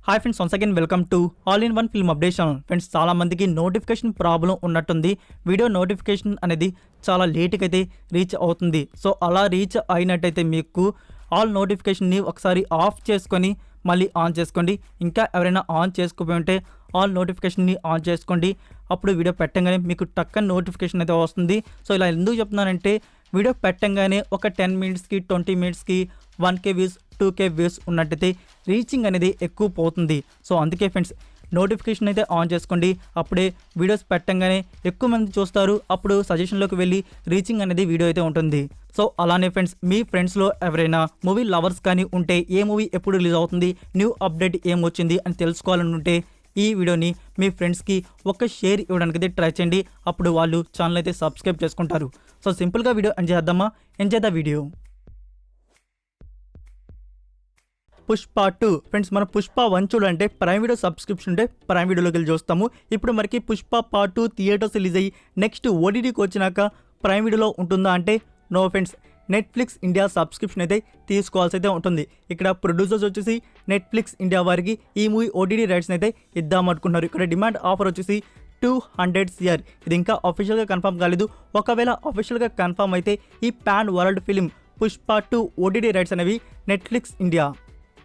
Hi friends, once again welcome to all in one film update channel. Friends, చాలా మందికి notification problem ఉన్నట్టుంది. Video notification అనేది చాలా లేట్గా అయితే రీచ్ అవుతుంది. సో అలా రీచ్ అయినట్టయితే మీకు ఆల్ నోటిఫికేషన్ని ఒకసారి ఆఫ్ చేసుకొని మళ్ళీ ఆన్ చేసుకోండి. ఇంకా ఎవరైనా ఆన్ చేసుకోపోయి ఉంటే ఆల్ నోటిఫికేషన్ని ఆన్ చేసుకోండి. అప్పుడు వీడియో పెట్టగానే మీకు టక్కన నోటిఫికేషన్ అయితే వస్తుంది. సో ఇలా ఎందుకు చెప్తున్నానంటే, వీడియో పెట్టంగానే ఒక 10 మినిట్స్కి 20 మినిట్స్కి 1K వ్యూస్ 2K వ్యూస్ ఉన్నట్టయితే రీచింగ్ అనేది ఎక్కువ పోతుంది. సో అందుకే ఫ్రెండ్స్, నోటిఫికేషన్ అయితే ఆన్ చేసుకోండి. అప్పుడే వీడియోస్ పెట్టంగానే ఎక్కువ మంది చూస్తారు. అప్పుడు సజెషన్లోకి వెళ్ళి రీచింగ్ అనేది వీడియో అయితే ఉంటుంది. సో అలానే ఫ్రెండ్స్, మీ ఫ్రెండ్స్లో ఎవరైనా మూవీ లవర్స్ కానీ ఉంటే, ఏ మూవీ ఎప్పుడు రిలీజ్ అవుతుంది, న్యూ అప్డేట్ ఏమొచ్చింది అని తెలుసుకోవాలని ఉంటే ఈ వీడియోని మీ ఫ్రెండ్స్కి ఒక షేర్ ఇవ్వడానికి అయితే ట్రై చేయండి. అప్పుడు వాళ్ళు ఛానల్ అయితే సబ్స్క్రైబ్ చేసుకుంటారు. సో సింపుల్గా video enjoy the video. Pushpa 2 friends, మన పుష్ప 1 చూడాలంటే ప్రైమ్ వీడియో సబ్స్క్రిప్షన్ ఉంటే ప్రైమ్ వీడియోలోకి వెళ్ళి చూస్తాము. ఇప్పుడు మనకి పుష్ప పార్ట్ 2 థియేటర్స్ రిలీజ్ అయ్యి నెక్స్ట్ ఓటీటీకి వచ్చినాక ప్రైమ్ వీడియోలో ఉంటుందా అంటే no friends, Netflix India subscription అయితే తీసుకోవాల్సి అయితే ఉంటుంది. ఇక్కడ ప్రొడ్యూసర్స్ వచ్చేసి నెట్ఫ్లిక్స్ ఇండియా వారికి ఈ మూవీ ఓటీటీ రైట్స్ని అయితే ఇద్దామనుకున్నారు. ఇక్కడ డిమాండ్ ఆఫర్ వచ్చేసి 200 CR. ఇది ఇంకా అఫీషియల్గా కన్ఫర్మ్ కాలేదు. ఒకవేళ అఫీషియల్గా కన్ఫర్మ్ అయితే ఈ pan world film Pushpa 2 OTT rights అనేవి నెట్ఫ్లిక్స్ ఇండియా.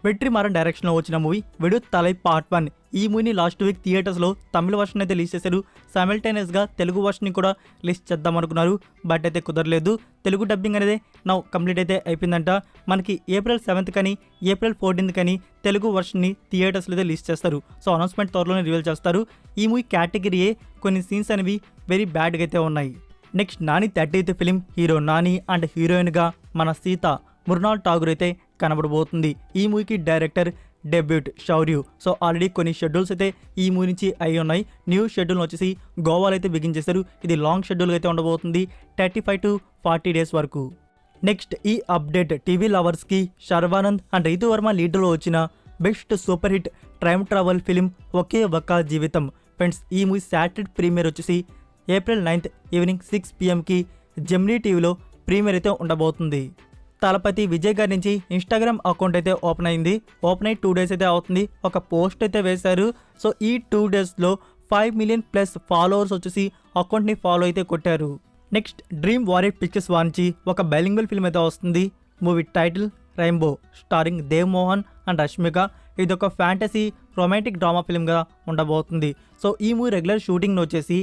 వెట్రిమారన్ డైరెక్షన్లో వచ్చిన మూవీ విడుదలై పార్ట్ 1. ఈ మూవీని లాస్ట్ వీక్ థియేటర్స్లో తమిళ వర్షన్ అయితే రిలీజ్ చేశారు. సైమల్టేనియస్గా తెలుగు వర్షన్ని కూడా రిలీజ్ చేద్దాం అనుకున్నారు, బట్ అయితే కుదరలేదు. తెలుగు డబ్బింగ్ అనేది కంప్లీట్ అయితే అయిపోయిందంట. మనకి April 7th కానీ April 14th కానీ తెలుగు వర్షన్ని థియేటర్స్లో అయితే రిలీజ్ చేస్తారు. సో అనౌన్స్మెంట్ త్వరలోనే రివీల్ చేస్తారు. ఈ మూవీ కేటగిరీయే కొన్ని సీన్స్ అనేవి వెరీ బ్యాడ్గా అయితే ఉన్నాయి. Next Nani 30th film. Hero Nani and హీరోయిన్గా మన సీత మృణాల్ ఠాగూర్ అయితే కనబడబోతుంది. ఈ మూవీకి డైరెక్టర్ డెబ్యూట్ శౌర్యు. సో ఆల్రెడీ కొన్ని షెడ్యూల్స్ అయితే ఈ మూవీ నుంచి అయి ఉన్నాయి. న్యూ షెడ్యూల్ వచ్చేసి గోవాలో అయితే బిగించేశారు. ఇది లాంగ్ షెడ్యూల్ అయితే ఉండబోతుంది, 35 to 40 days వరకు. నెక్స్ట్ ఈ అప్డేట్ టీవీ లవర్స్కి శర్వానంద్ అండ్ రితు వర్మ లీడర్లో వచ్చిన best super hit time travel film Oke Oka Jeevitham. Friends, ఈ మూవీ సాటర్డే ప్రీమియర్ వచ్చేసి April 9th evening 6 PM Gemini టీవీలో ప్రీమియర్ అయితే ఉండబోతుంది. తలపతి విజయ్ గారి నుంచి ఇన్స్టాగ్రామ్ అకౌంట్ అయితే ఓపెన్ అయింది. ఓపెన్ అయ్యి 2 days అయితే అవుతుంది. ఒక పోస్ట్ అయితే వేశారు. సో ఈ 2 daysలో 5 million+ ఫాలోవర్స్ వచ్చేసి అకౌంట్ని ఫాలో అయితే కొట్టారు. నెక్స్ట్ డ్రీమ్ వారియర్ పిక్చర్స్ వారించి ఒక బైలింగ్వల్ ఫిల్మ్ అయితే వస్తుంది. Movie title rainbow, starring Dev Mohan and Rashmika. ఇది ఒక ఫ్యాంటసీ రొమాంటిక్ డ్రామా ఫిల్మ్గా ఉండబోతుంది. సో ఈ మూవీ రెగ్యులర్ షూటింగ్ను వచ్చేసి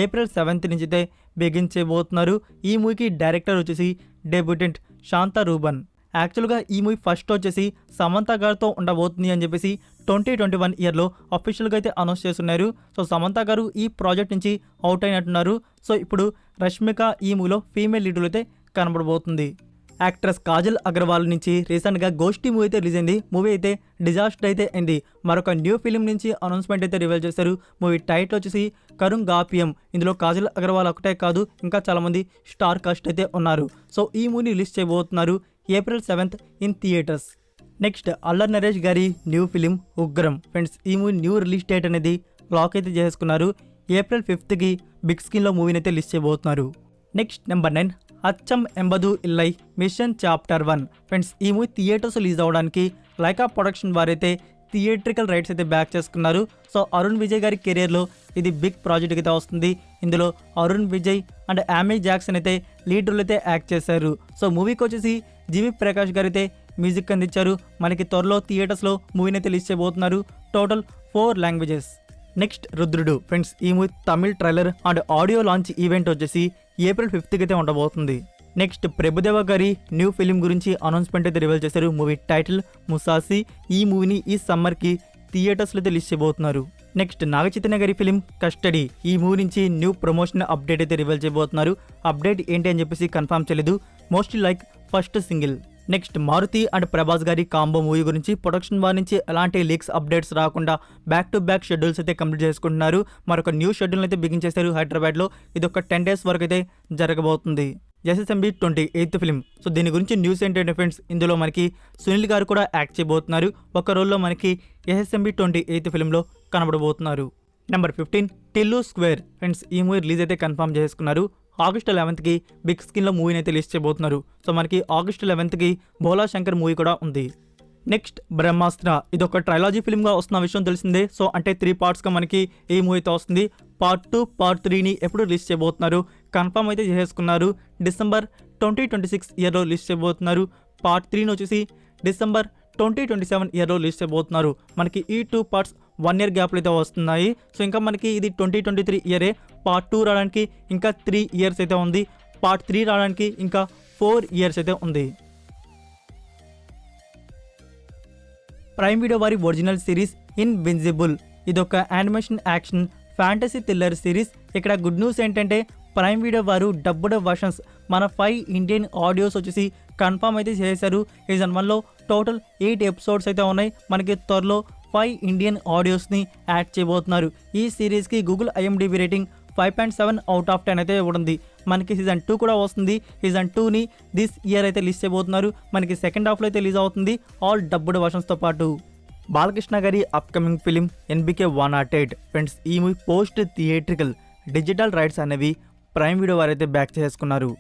April 7th నుంచి అయితే బిగించబోతున్నారు. ఈ మూవీకి డైరెక్టర్ వచ్చేసి డెబ్యూటెంట్ శాంతా రూబన్. యాక్చువల్గా ఈ మూవీ ఫస్ట్ వచ్చేసి సమంత గారితో ఉండబోతుంది అని చెప్పేసి 2021 ఇయర్లో అఫీషియల్గా అయితే అనౌన్స్ చేస్తున్నారు. సో సమంత గారు ఈ ప్రాజెక్ట్ నుంచి అవుట్ అయినట్టున్నారు. సో ఇప్పుడు రష్మిక ఈ మూవీలో ఫీమేల్ లీడర్లు అయితే కనబడబోతుంది. యాక్ట్రెస్ కాజల్ అగర్వాల్ నుంచి రీసెంట్గా గోష్ఠి మూవీ అయితే రిలీజ్ అయింది. మూవీ అయితే డిజాస్టర్ అయితే అయింది. మరొక న్యూ ఫిలిం నుంచి అనౌన్స్మెంట్ అయితే రివీల్ చేశారు. మూవీ టైటిల్ వచ్చేసి కరుంగాపియం. ఇందులో కాజల్ అగర్వాల్ ఒకటే కాదు, ఇంకా చాలామంది స్టార్ కాస్ట్ అయితే ఉన్నారు. సో ఈ మూవీని రిలీజ్ చేయబోతున్నారు April 7th in theatres. Next Allari Naresh గారి న్యూ ఫిలిం ఉగ్రం. ఫ్రెండ్స్, ఈ మూవీ న్యూ రిలీజ్ డేట్ అనేది లాక్ అయితే చేసుకున్నారు. April 5th బిగ్ స్క్రీన్లో మూవీని అయితే రిలీజ్ చేయబోతున్నారు. నెక్స్ట్ నెంబర్ 9 అచ్చం ఎంబదు ఇల్లై మిషన్ చాప్టర్ 1. ఫ్రెండ్స్, ఈ మూవీ థియేటర్స్ రిలీజ్ అవ్వడానికి లైకా ప్రొడక్షన్ వారైతే థియేట్రికల్ రైట్స్ అయితే బ్యాక్ చేసుకున్నారు. సో అరుణ్ విజయ్ గారి కెరియర్లో ఇది బిగ్ ప్రాజెక్ట్ అయితే వస్తుంది. ఇందులో అరుణ్ విజయ్ అండ్ ఆమీ జాక్సన్ అయితే లీడర్లు అయితే యాక్ట్ చేశారు. సో మూవీకి వచ్చేసి జీవి ప్రకాష్ గారు అయితే మ్యూజిక్ అందించారు. మనకి త్వరలో థియేటర్స్లో మూవీని అయితే రిలీజ్ చేయబోతున్నారు. Total 4 languages. Next Rudhrudu. Friends, ఈ movie Tamil trailer and audio launch event వచ్చేసి April 5th అయితే ఉండబోతుంది. నెక్స్ట్ ప్రభుదేవ గారి న్యూ ఫిలిం గురించి అనౌన్స్మెంట్ అయితే రివీల్ చేశారు. Movie title Musasi. ఈ మూవీని ఈ సమ్మర్కి థియేటర్స్లో అయితే రిలీజ్ చేయబోతున్నారు. నెక్స్ట్ నాగచైతన్య గారి ఫిలిం కస్టడీ. ఈ మూవీ నుంచి న్యూ ప్రమోషన్ అప్డేట్ అయితే రివీల్ చేయబోతున్నారు. అప్డేట్ ఏంటి అని చెప్పేసి కన్ఫర్మ్ చేయలేదు. Mostly like first single. Next Maruthi and Prabhas గారి కాంబో మూవీ గురించి ప్రొడక్షన్ వారి నుంచి ఎలాంటి లీక్స్ అప్డేట్స్ రాకుండా బ్యాక్ టు బ్యాక్ షెడ్యూల్స్ అయితే కంప్లీట్ చేసుకుంటున్నారు. మరొక న్యూ షెడ్యూల్ అయితే బిగించేశారు హైదరాబాద్లో. ఇది ఒక 10 days వరకు అయితే జరగబోతుంది. SSMB 28th film. సో దీని గురించి న్యూస్ ఏంటంటే ఫ్రెండ్స్, ఇందులో మనకి సునీల్ గారు కూడా యాక్ట్ చేయబోతున్నారు. ఒక రోల్లో మనకి SSMB 28th ఫిలింలో కనబడబోతున్నారు. Number 15 Tillu square. ఫ్రెండ్స్, ఈ మూవీ రిలీజ్ అయితే కన్ఫర్మ్ చేసుకున్నారు. August 11th బిగ్ స్క్రీన్లో మూవీని అయితే రిలీజ్ చేయబోతున్నారు. సో మనకి August 11th Bhola Shankar movie కూడా ఉంది. నెక్స్ట్ బ్రహ్మాస్త్ర, ఇది ఒక ట్రైలాజీ ఫిల్మ్గా వస్తున్న విషయం తెలిసిందే. సో అంటే 3 పార్ట్స్గా మనకి ఈ మూవీ అయితే వస్తుంది. పార్ట్ 2, పార్ట్ 3ని ఎప్పుడు రిలీజ్ చేయబోతున్నారు కన్ఫర్మ్ అయితే చేసేసుకున్నారు. డిసెంబర్ 2026 ఇయర్లో రిలీజ్ చేయబోతున్నారు. పార్ట్ 3ని వచ్చేసి డిసెంబర్ 2027 ఇయర్లో రిలీజ్ చేయబోతున్నారు. మనకి ఈ 2 పార్ట్స్ 1 ఇయర్ గ్యాప్లో అయితే వస్తున్నాయి. సో ఇంకా మనకి ఇది 2023 ఇయరే. పార్ట్ 2 రావడానికి ఇంకా 3 ఇయర్స్ అయితే ఉంది. పార్ట్ 3 రావడానికి ఇంకా 4 ఇయర్స్ అయితే ఉంది. ప్రైమ్ వీడియో వారి ఒరిజినల్ సిరీస్ ఇన్విన్సిబుల్, ఇది ఒక animation action fantasy thriller series. ఇక్కడ గుడ్ న్యూస్ ఏంటంటే ప్రైమ్ వీడియో వారు డబ్బుడ్ వర్షన్స్ మన 5 ఇండియన్ ఆడియోస్ వచ్చేసి కన్ఫర్మ్ అయితే చేశారు. సీజన్ 1లో టోటల్ 8 ఎపిసోడ్స్ అయితే ఉన్నాయి. మనకి త్వరలో 5 ఇండియన్ ఆడియోస్ని యాడ్ చేయబోతున్నారు. ఈ సిరీస్కి Google IMDb rating 5.7 out of 10 అయితే ఇవ్వడుంది. మనకి సీజన్ 2 కూడా వస్తుంది. సీజన్ 2ని దిస్ ఇయర్ అయితే రిలీజ్ చేయబోతున్నారు. మనకి సెకండ్ హాఫ్లో అయితే రిలీజ్ అవుతుంది ఆల్ డబ్బుడ్ వర్షన్స్తో పాటు. బాలకృష్ణ గారి అప్కమింగ్ ఫిలిం NBK 108 ఫ్రెండ్స్, ఈ movie post theatrical digital rights అనేవి ప్రైమ్ వీడియో వారైతే బ్యాక్ చేసుకున్నారు.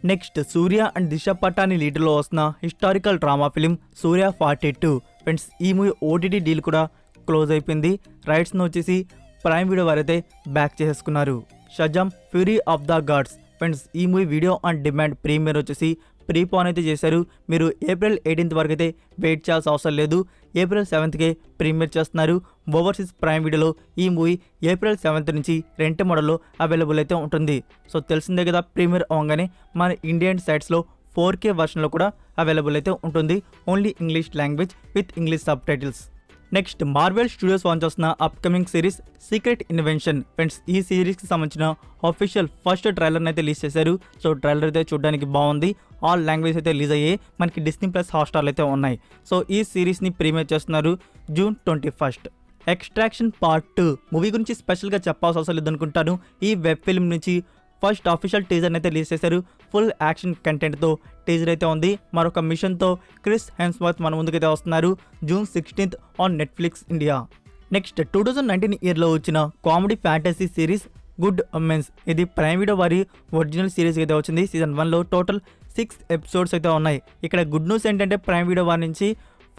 నెక్స్ట్ సూర్య అండ్ దిశ పటాని లీడర్లో వస్తున్న historical drama film Suriya 42 friends, ఈ మూవీ OTT డీల్ కూడా క్లోజ్ అయిపోయింది. రైట్స్ను వచ్చేసి ప్రైమ్ వీడియో వారైతే బ్యాక్ చేసుకున్నారు. Shazam Fury of the Gods friends, ఈ movie video on demand premiere వచ్చేసి ప్రీపోన్ అయితే చేశారు. మీరు ఏప్రిల్ 18th వరకు అయితే వెయిట్ చేయాల్సిన అవసరం లేదు. ఏప్రిల్ 7th ప్రీమియర్ చేస్తున్నారు. ఓవర్సీస్ ప్రైమ్ వీడియోలో ఈ మూవీ ఏప్రిల్ 7th నుంచి రెంట్ మోడల్లో అవైలబుల్ అయితే ఉంటుంది. సో తెలిసిందే కదా, ప్రీమియర్ అవ్వగానే మన ఇండియన్ సైట్స్లో 4K వర్షన్లో కూడా అవైలబుల్ అయితే ఉంటుంది. Only English language with English subtitles. Next Marvel Studios launch చేస్తున్న upcoming series Secret Invasion friends, ఈ సిరీస్కి సంబంధించిన ఆఫీషియల్ ఫస్ట్ ట్రైలర్ని అయితే రిలీజ్ చేశారు. సో ట్రైలర్ అయితే చూడడానికి బాగుంది. ఆల్ లాంగ్వేజ్ అయితే రిలీజ్ అయ్యాయి. మనకి Disney+ హాట్‌స్టార్లు అయితే ఉన్నాయి. సో ఈ సిరీస్ని ప్రీమియర్ చేస్తున్నారు June 21. ఎక్స్ట్రాక్షన్ పార్ట్ 2 మూవీ గురించి స్పెషల్గా చెప్పాల్సిన అవసరం లేదనుకుంటాను. ఈ వెబ్ ఫిల్మ్ నుంచి ఫస్ట్ అఫీషియల్ టీజర్ని అయితే రిలీజ్ చేశారు. ఫుల్ యాక్షన్ కంటెంట్తో టీజర్ అయితే ఉంది. మరొక మిషన్తో క్రిస్ హెమ్స్వర్త్ మన ముందుకైతే వస్తున్నారు June 16 on Netflix India. Next 2019 ఇయర్లో వచ్చిన కామెడీ ఫ్యాంటసీ సిరీస్ గుడ్ ఒమెన్స్, ఇది ప్రైమ్ వీడియో వారి ఒరిజినల్ సిరీస్ అయితే వచ్చింది. సీజన్ 1లో టోటల్ 6 ఎపిసోడ్స్ అయితే ఉన్నాయి. ఇక్కడ గుడ్ న్యూస్ ఏంటంటే ప్రైమ్ వీడియో వారి నుంచి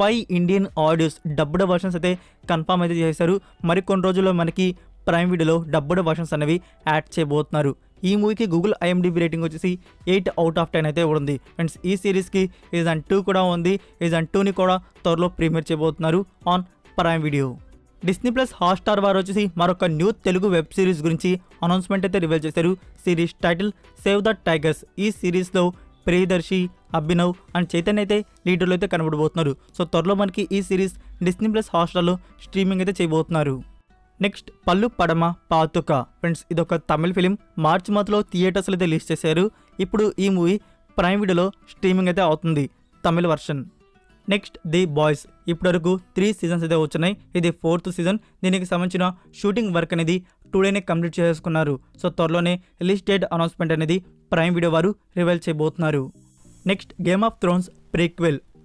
5 ఇండియన్ ఆడియోస్ డబ్బుడ్ వర్షన్స్ అయితే కన్ఫర్మ్ అయితే చేశారు. మరికొన్ని రోజుల్లో మనకి ప్రైమ్ వీడియోలో డబ్బుడ్ వర్షన్స్ అనేవి యాడ్ చేయబోతున్నారు. ఈ మూవీకి గూగుల్ IMDb రేటింగ్ వచ్చేసి 8 అవుట్ ఆఫ్ 10 అయితే ఉంది. ఫ్రెండ్స్, ఈ సిరీస్కి సీజన్ 2 కూడా ఉంది. సీజన్ 2ని కూడా త్వరలో ప్రీమియర్ చేయబోతున్నారు on prime video. Disney+ Hotstar వారు వచ్చేసి మరొక న్యూ తెలుగు వెబ్ సిరీస్ గురించి అనౌన్స్మెంట్ అయితే రివీల్ చేశారు. Series title save the tigers. ఈ సిరీస్లో ప్రియదర్శి, అభినవ్ అండ్ చైతన్య అయితే లీడర్లో అయితే కనబడబోతున్నారు. సో త్వరలో మనకి ఈ సిరీస్ Disney+ హాట్‌స్టార్లో స్ట్రీమింగ్ అయితే చేయబోతున్నారు. నెక్స్ట్ పల్లు పడమ పాతుక ఫ్రెండ్స్, ఇది ఒక తమిళ ఫిలిం. మార్చ్ మంత్లో థియేటర్స్లో అయితే రిలీజ్ చేశారు. ఇప్పుడు ఈ మూవీ ప్రైమ్ వీడియోలో స్ట్రీమింగ్ అయితే అవుతుంది తమిళ వర్షన్. నెక్స్ట్ ది బాయ్స్, ఇప్పటివరకు 3 సీజన్స్ అయితే వచ్చినాయి. ఇది 4th సీజన్. దీనికి సంబంధించిన షూటింగ్ వర్క్ అనేది 2 డేనే కంప్లీట్ చేసుకున్నారు. సో త్వరలోనే రిలీజ్ డేట్ అనౌన్స్మెంట్ అనేది ప్రైమ్ వీడియో వారు రివీల్ చేయబోతున్నారు. నెక్స్ట్ గేమ్ ఆఫ్ థ్రోన్స్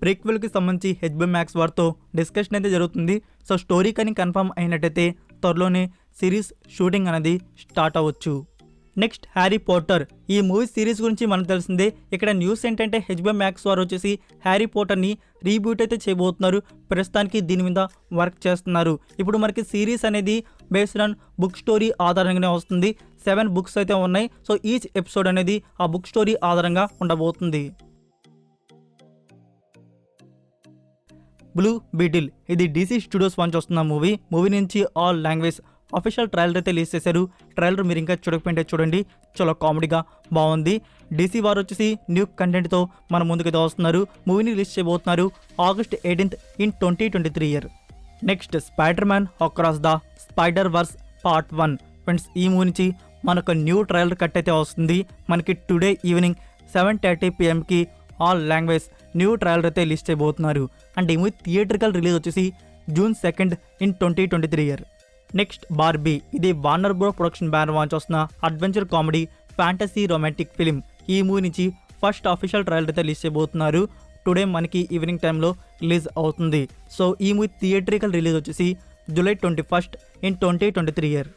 ప్రీక్వెల్కి సంబంధించి HBO Max వారితో డిస్కషన్ అయితే జరుగుతుంది. సో స్టోరీ కానీ కన్ఫర్మ్ అయినట్టయితే త్వరలోనే సిరీస్ షూటింగ్ అనేది స్టార్ట్ అవ్వచ్చు. నెక్స్ట్ హ్యారీ పోటర్, ఈ మూవీ సిరీస్ గురించి మనకు తెలిసిందే. ఇక్కడ న్యూస్ ఏంటంటే HBO Max వారు వచ్చేసి హ్యారీ పోటర్ని రీబూట్ అయితే చేయబోతున్నారు. ప్రస్తుతానికి దీని మీద వర్క్ చేస్తున్నారు. ఇప్పుడు మనకి సిరీస్ అనేది బేస్డ్ ఆన్ బుక్ స్టోరీ ఆధారంగానే వస్తుంది. 7 బుక్స్ అయితే ఉన్నాయి. సో ఈచ్ ఎపిసోడ్ అనేది ఆ బుక్ స్టోరీ ఆధారంగా ఉండబోతుంది. బ్లూ బీటిల్, ఇది DC స్టూడియోస్ నుంచి వస్తున్న మూవీ నుంచి ఆల్ లాంగ్వేజ్ అఫీషియల్ ట్రైలర్ అయితే రిలీజ్ చేశారు. ట్రైలర్ మీరు ఇంకా చూడకపోయింటే చూడండి, చాలా కామెడీగా బాగుంది. DC వారు వచ్చేసి న్యూ కంటెంట్తో మన ముందుకైతే వస్తున్నారు. మూవీని రిలీజ్ చేయబోతున్నారు August 18 in 2023 year. Next Spider Man across the Spider Verse part 1 friends, ఈ మూవీ నుంచి మనకు న్యూ ట్రైలర్ కట్ అయితే వస్తుంది. మనకి today evening 7:30 PM all language new trailer అయితే రిలీజ్ చేయబోతున్నారు. అండ్ ఈ మూవీ థియేట్రికల్ రిలీజ్ వచ్చేసి June 2 in 2023 year. Next Barbie, ఇది వార్నర్ బ్రో ప్రొడక్షన్ బ్యానర్ వాంచ్ వస్తున్న adventure comedy fantasy romantic film. ఈ మూవీ నుంచి ఫస్ట్ అఫీషియల్ ట్రైలర్ అయితే రిలీజ్ చేయబోతున్నారు. టుడే మనకి ఈవినింగ్ టైంలో రిలీజ్ అవుతుంది. సో ఈ మూవీ థియేట్రికల్ రిలీజ్ వచ్చేసి July 21 in 2023 year.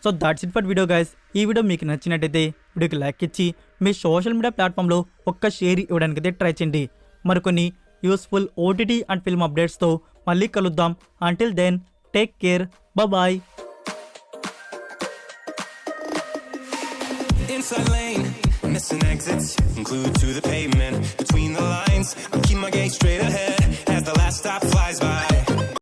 So that's it for video guys. ఈ వీడియో మీకు నచ్చినట్టయితే వీడియోకి లైక్ ఇచ్చి మీ సోషల్ మీడియా ప్లాట్ఫామ్లో ఒక్క షేర్ ఇవ్వడానికి అయితే ట్రై చేయండి. మరికొన్ని యూస్ఫుల్ ఓటీటీ అండ్ ఫిల్మ్ అప్డేట్స్తో మళ్ళీ కలుద్దాం. Until then take care, bye. Inside lane, missing exits, glued to the pavement. Between the lines, I keep my gaze straight ahead as the last stop flies by.